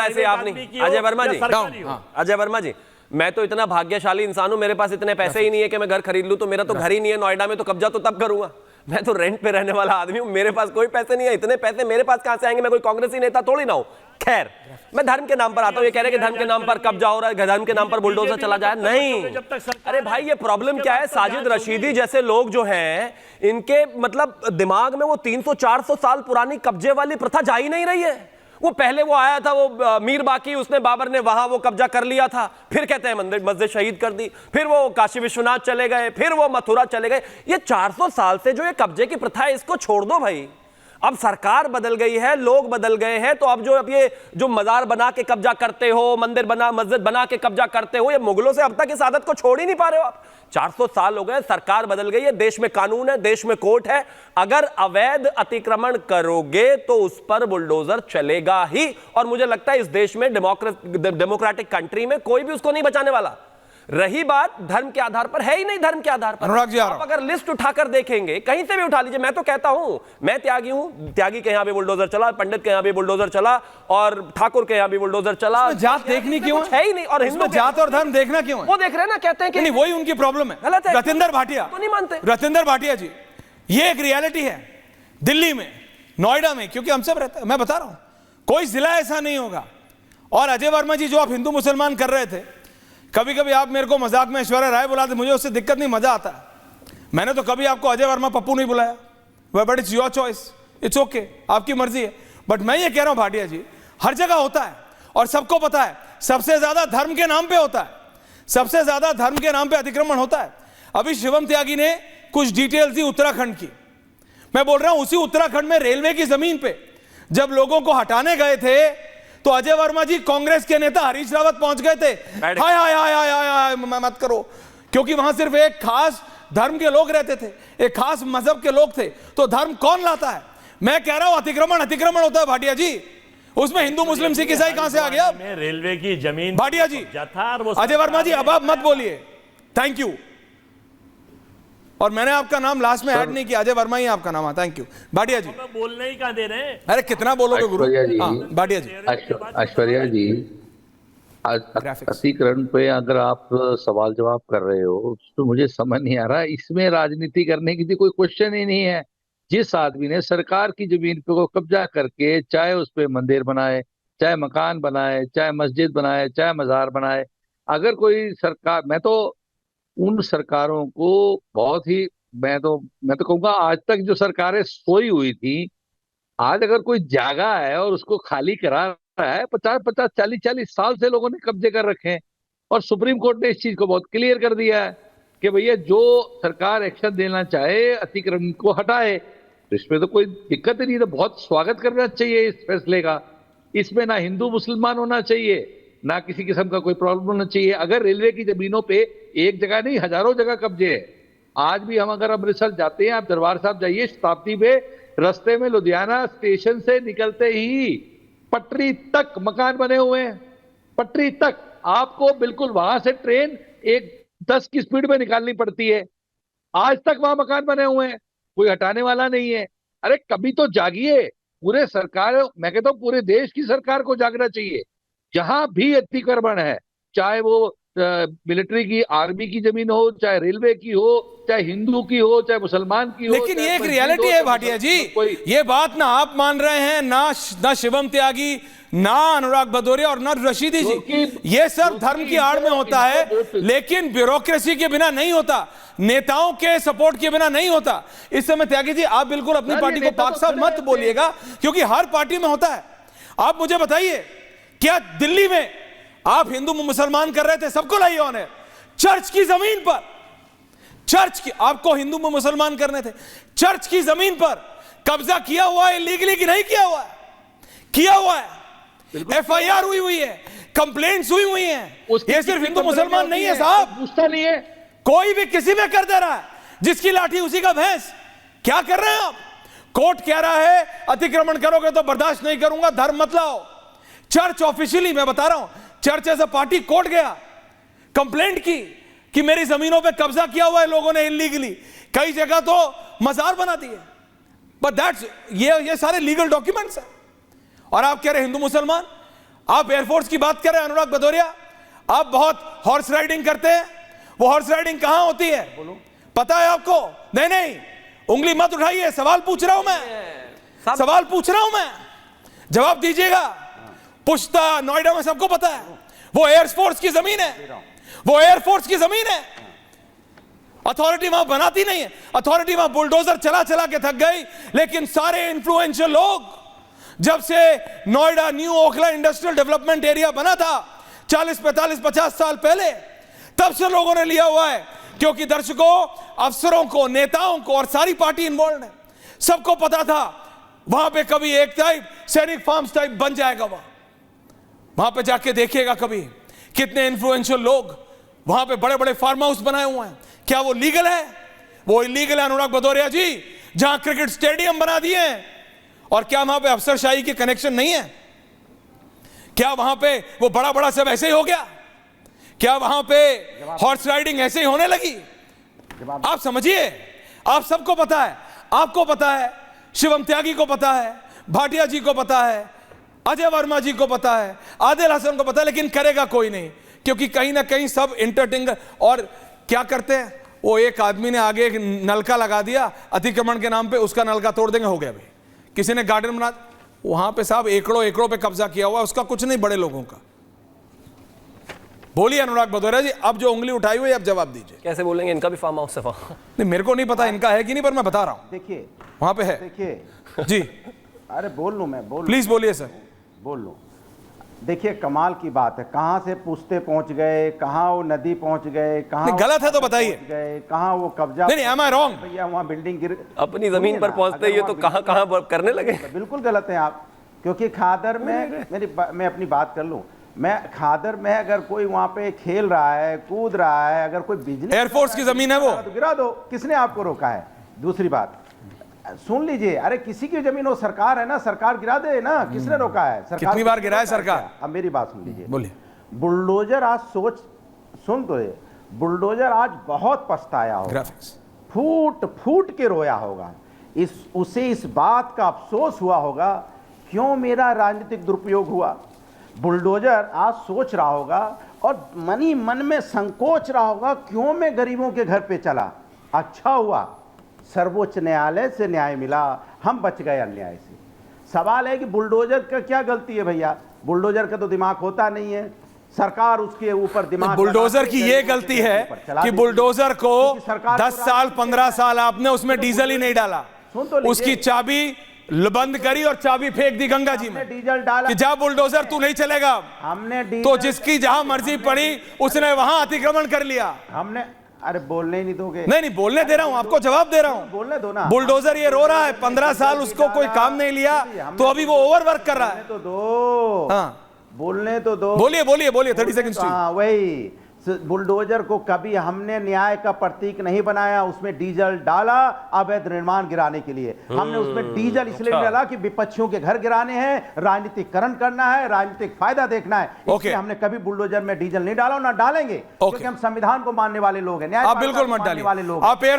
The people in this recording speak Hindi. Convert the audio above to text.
ऐसे आप नहीं। अजय वर्मा जी, अजय वर्मा जी, मैं तो इतना भाग्यशाली इंसान हूं, मेरे पास इतने पैसे ही नहीं है कि मैं घर खरीद लूं, तो मेरा तो घर ही नहीं है नोएडा में, तो कब्जा तो तब करूंगा। मैं तो रेंट पे रहने वाला आदमी हूं, मेरे पास कोई पैसे नहीं है। इतने पैसे मेरे पास कहां से आएंगे? मैं कोई कांग्रेसी नेता थोड़ी ना हूं। खैर, मैं धर्म के नाम पर आता हूं। ये कह रहे हैं कि धर्म के नाम पर कब्जा हो रहा है, धर्म के नाम पर बुलडोजर चला जाए। नहीं, अरे भाई, ये प्रॉब्लम क्या है? साजिद रशीदी जैसे लोग जो हैं, इनके मतलब दिमाग में वो 300-400 साल पुरानी कब्जे वाली प्रथा जा ही नहीं रही है। वो पहले वो आया था, वो मीर बाकी, उसने बाबर ने वहां वो कब्जा कर लिया था, फिर कहते हैं मंदिर मस्जिद शहीद कर दी, फिर वो काशी विश्वनाथ चले गए, फिर वो मथुरा चले गए। ये 400 साल से जो ये कब्जे की प्रथा है, इसको छोड़ दो भाई। अब सरकार बदल गई है, लोग बदल गए हैं, तो अब ये जो मजार बना के कब्जा करते हो, मंदिर बना मस्जिद बना के कब्जा करते हो, ये मुगलों से अब तक इस आदत को छोड़ ही नहीं पा रहे हो आप। 400 साल हो गए, सरकार बदल गई है, देश में कानून है, देश में कोर्ट है। अगर अवैध अतिक्रमण करोगे तो उस पर बुलडोजर चलेगा ही, और मुझे लगता है इस देश में डेमोक्रेटिक कंट्री में कोई भी उसको नहीं बचाने वाला। रही बात धर्म के आधार पर, है ही नहीं धर्म के आधार पर। अनुराग जी, आप अगर लिस्ट उठाकर देखेंगे, कहीं से भी उठा लीजिए, मैं तो कहता हूं, मैं त्यागी हूं, त्यागी के यहां भी बुलडोजर चला, पंडित के यहां भी बुलडोजर चला, और ठाकुर के यहां भी बुलडोजर चला। जात देखनी क्यों है ही नहीं, और हिंदू जात और धर्म देखना क्यों है? वो देख रहे हैं ना, कहते हैं कि नहीं, वही उनकी प्रॉब्लम है। गलत है। रतिंदर भाटिया तो नहीं मानते। रतिंदर भाटिया जी, ये एक रियलिटी है दिल्ली में, नोएडा में, क्योंकि हम सब रहते हैं। मैं बता रहा हूं, कोई जिला ऐसा नहीं होगा। और अजय वर्मा जी, जो आप हिंदू मुसलमान कर रहे थे, कभी कभी आप मेरे को मजाक में ऐश्वर्या राय बुलाते, मुझे उससे दिक्कत नहीं, मजा आता है। मैंने तो कभी आपको अजय वर्मा पप्पू नहीं बुलाया, but it's your choice, it's okay, आपकी मर्जी है। बट मैं ये कह रहा हूं भाटिया जी, हर जगह होता है और सबको पता है, सबसे ज्यादा धर्म के नाम पे होता है, सबसे ज्यादा धर्म के नाम पे अतिक्रमण होता है। अभी शिवम त्यागी ने कुछ डिटेल्स दी उत्तराखंड की। मैं बोल रहा हूं, उसी उत्तराखंड में रेलवे की जमीन पे जब लोगों को हटाने गए थे, तो अजय वर्मा जी, कांग्रेस के नेता हरीश रावत पहुंच गए थे। हाय हाय हाय हाय हाय मत करो, क्योंकि वहां सिर्फ एक खास धर्म के लोग रहते थे, एक खास मजहब के लोग थे। तो धर्म कौन लाता है? मैं कह रहा हूं अतिक्रमण होता है भाटिया जी, उसमें हिंदू मुस्लिम सिख ईसाई कहां से आ गया? रेलवे की जमीन भाटिया जी, अजय वर्मा जी, अब आप मत बोलिए। Thank you. और मैंने आपका नाम लास्ट में ऐड नहीं किया, अजय वर्मा ही आपका नाम है। थैंक यू भाटिया जी। बोलने ही कहां दे रहे हैं? अरे कितना बोलोगे गुरु? भाटिया जी, ऐश्वर्या जी, अतिक्रमण पे अगर आप सवाल जवाब कर रहे हो तो मुझे समझ नहीं आ रहा, इसमें राजनीति करने की कोई क्वेश्चन ही नहीं है। जिस आदमी ने सरकार की जमीन पे को कब्जा करके, चाहे उस पे मंदिर बनाए, चाहे मकान बनाए, चाहे मस्जिद बनाए, चाहे मजार बनाए, अगर कोई सरकार, मैं तो उन सरकारों को बहुत ही, मैं तो कहूँगा, आज तक जो सरकारें सोई हुई थी, आज अगर कोई जागा है और उसको खाली करा रहा है, 50-50, 40-40 साल से लोगों ने कब्जे कर रखे हैं, और सुप्रीम कोर्ट ने इस चीज को बहुत क्लियर कर दिया है कि भैया जो सरकार एक्शन देना चाहे, अतिक्रमण को हटाए, तो इसमें तो कोई दिक्कत ही नहीं, तो बहुत स्वागत करना चाहिए इस फैसले का। इसमें ना हिंदू मुसलमान होना चाहिए, ना किसी किस्म का कोई प्रॉब्लम होना चाहिए। अगर रेलवे की जमीनों पे एक जगह नहीं, हजारों जगह कब्जे है। आज भी हम अगर अमृतसर जाते हैं, आप दरबार साहब जाइए, शताब्दी पे रास्ते में लुधियाना स्टेशन से निकलते ही पटरी तक मकान बने हुए हैं, पटरी तक। आपको बिल्कुल वहां से ट्रेन 10 की स्पीड में निकालनी पड़ती है, आज तक वहां मकान बने हुए हैं, कोई हटाने वाला नहीं है। अरे कभी तो जागिए, पूरे सरकार, मैं कहता हूं पूरे देश की सरकार को जागना चाहिए। जहां भी अतिक्रमण है, चाहे वो मिलिट्री की, आर्मी की जमीन हो, चाहे रेलवे की हो, चाहे हिंदू की हो, चाहे मुसलमान की हो, लेकिन ये एक रियलिटी है भाटिया जी, ये बात ना आप मान रहे हैं, ना शिवम त्यागी, ना अनुराग भदौरिया और ना रशीदी जी। ये सब धर्म की आड़ में होता है, लेकिन ब्यूरोक्रेसी के बिना नहीं होता, नेताओं के सपोर्ट के बिना नहीं होता। इस समय त्यागी जी, आप बिल्कुल अपनी पार्टी को पाक साफ मत बोलिएगा, क्योंकि हर पार्टी में होता है। आप मुझे बताइए, क्या दिल्ली में आप हिंदू मुसलमान कर रहे थे, सबको लाइए ऑनर, चर्च की जमीन पर, चर्च की, आपको हिंदू में मुसलमान करने थे, चर्च की जमीन पर कब्जा किया हुआ है इलीगली कि नहीं किया हुआ है? किया हुआ है, एफआईआर हुई है, कंप्लेंट्स हुई हैं। ये सिर्फ हिंदू मुसलमान नहीं है साहब, पूछता नहीं है, कोई भी किसी में कर दे रहा है, जिसकी लाठी उसी का भैंस। क्या कर रहे हैं आप? कोर्ट कह रहा है अतिक्रमण करोगे तो बर्दाश्त नहीं करूंगा, धर्म मत लाओ। चर्च ऑफिशियली, मैं बता रहा हूं, church as a party court गया, कंप्लेंट की कि मेरी जमीनों पे कब्जा किया हुआ है लोगों ने इलीगली, कई जगह तो मजार बना दिए। बट दैट्स, ये सारे लीगल डॉक्यूमेंट्स हैं। और आप कह रहे हिंदू मुसलमान, आप एयरफोर्स की बात कर रहे हैं अनुराग भदौरिया, आप बहुत हॉर्स राइडिंग करते हैं। वो हॉर्स राइडिंग कहां होती है पता है आपको? नहीं नहीं, उंगली मत उठाइए, सवाल पूछ रहा हूं मैं, सवाल पूछ रहा हूं मैं, जवाब दीजिएगा। पुश्ता नोएडा में सबको पता है, वो एयरफोर्स की जमीन है, वो एयरफोर्स की जमीन है। अथॉरिटी वहां बनाती नहीं है, अथॉरिटी वहां बुलडोजर चला चला के थक गई। लेकिन सारे इन्फ्लुएंशियल लोग, जब से Noida new Okhla industrial development area बना था 40, 45, 50 साल पहले, तब से लोगों ने लिया हुआ है। क्योंकि दर्शकों, अफसरों को, नेताओं को और सारी पार्टी इन्वॉल्व है, सबको पता था वहां पे कभी एक टाइप सैनिक फार्म्स टाइप बन जाएगा। वहां पे जाके देखिएगा कभी कितने इन्फ्लुएंशियल लोग वहां पे बड़े बड़े फार्म हाउस बनाए हुए हैं। क्या वो लीगल है? वो इलीगल है अनुराग भदौरिया जी। जहां क्रिकेट स्टेडियम बना दिए हैं, और क्या वहां पे अफसरशाही के कनेक्शन नहीं है? क्या वहां पे वो बड़ा बड़ा सब ऐसे ही हो गया? क्या वहां पे हॉर्स राइडिंग ऐसे ही होने लगी? आप समझिए, आप सबको पता है, आपको पता है, शिवम त्यागी को पता है, भाटिया जी को पता है, अजय वर्मा जी को पता है, आदिल हसन को पता है, लेकिन करेगा कोई नहीं। क्योंकि कहीं ना कहीं सब इंटरटेनर। और क्या करते हैं, वो एक आदमी ने आगे एक नलका लगा दिया अतिक्रमण के नाम पे, उसका नलका तोड़ देंगे, हो गया भाई। किसी ने गार्डन बना, वहां पे साहब एकड़ों एकड़ों पे कब्जा किया हुआ, उसका कुछ नहीं, बड़े लोगों का। बोलिए अनुराग भदौरिया जी, अब जो उंगली उठाई हुई है, अब जवाब दीजिए। कैसे बोलेंगे? इनका भी फार्म हाउस है वहां। नहीं, मेरे को नहीं पता इनका है कि नहीं, पर मैं बता रहा हूं देखिए वहां पे है। देखिए जी अरे बोल लूं मैं, बोल प्लीज बोलिए सर। बोल लूं। देखिए कमाल की बात है, कहां से पूछते पहुंच गए, कहां वो नदी पहुंच गए, कहां नहीं, गलत है तो बताइए। पहुंच गए, कहां वो कब्जा। नहीं, am I wrong? भैया वहां बिल्डिंग गिर, अपनी जमीन पर पहुंचते ही तो कहां कहां करने लगे। बिल्कुल गलत है आप। क्योंकि खादर में मैं अपनी बात कर लूं, मैं खादर में अगर कोई वहां पे खेल रहा है, कूद रहा है, अगर कोई बिजनेस, एयरफोर्स की जमीन है वो, तो गिरा दो। किसने आपको रोका है? दूसरी बात सुन लीजिए, अरे किसी की जमीन हो, सरकार है ना, सरकार गिरा दे ना, किसने रोका है? सरकार कितनी बार गिराया सरकार? अब मेरी बात सुन लीजिए, बोलिए। बुलडोजर आज सुन तो ये, बुलडोजर आज बहुत पछताया होगा, ग्राफिक्स फूट फूट के रोया होगा। उसे इस बात का अफसोस हुआ होगा, क्यों मेरा राजनीतिक दुरुपयोग हुआ। बुलडोजर आज सोच रहा होगा और मनी मन में संकोच रहा होगा, क्यों मैं गरीबों के घर पे चला। अच्छा हुआ सर्वोच्च न्यायालय से न्याय मिला, हम बच गए अन्याय से। सवाल है कि बुलडोजर का क्या गलती है भैया? बुलडोजर का तो दिमाग होता नहीं है, सरकार उसके ऊपर दिमाग। बुलडोजर की ये गलती है कि बुलडोजर को 10 साल 15 साल आपने उसमें डीजल ही नहीं डाला, उसकी चाबी बंद करी और चाबी फेंक दी गंगा जी में, डीजल डाला कि जा बुलडोजर तू नहीं चलेगा। हमने तो जिसकी जहां मर्जी पड़ी उसने वहां अतिक्रमण कर लिया। हमने, अरे बोलने ही नहीं दोगे? नहीं बोलने दे रहा हूं, आपको जवाब दे रहा हूं। बोलने दो ना। बुलडोजर ये रो रहा है, 15 साल उसको कोई काम नहीं लिया, तो अभी वो ओवरवर्क कर रहा है। तो दो, हाँ बोलने तो दो। बोलिए बोलिए बोलिए, 30 सेकंड। हाँ वही, बुलडोजर को कभी हमने न्याय का प्रतीक नहीं बनाया, उसमें डीजल डाला अवैध निर्माण गिराने के लिए। हमने उसमें डीजल इसलिए डाला कि विपक्षियों के घर गिराने हैं, राजनीतिकरण करना है, राजनीतिक फायदा देखना है। इसलिए हमने कभी बुलडोजर में डीजल नहीं डाला, ना डालेंगे, क्योंकि हम संविधान को मानने वाले लोग हैं, न्याय आप बिल्कुल मत डालिए वाले लोग। आप एयर